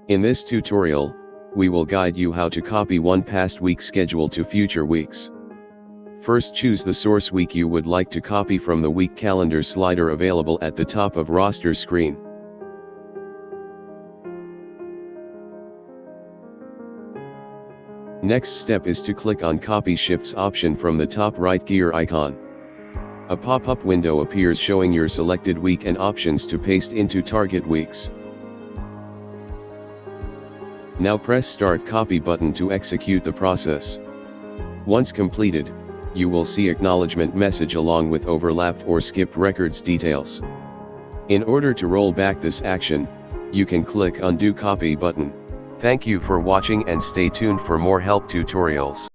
In this tutorial, we will guide you how to copy one past week schedule to future weeks. First, choose the source week you would like to copy from the week calendar slider available at the top of roster screen. Next step is to click on Copy Shifts option from the top right gear icon. A pop-up window appears showing your selected week and options to paste into target weeks. Now press Start Copy button to execute the process. Once completed, you will see acknowledgement message along with overlapped or skipped records details. In order to roll back this action, you can click Undo Copy button. Thank you for watching and stay tuned for more help tutorials.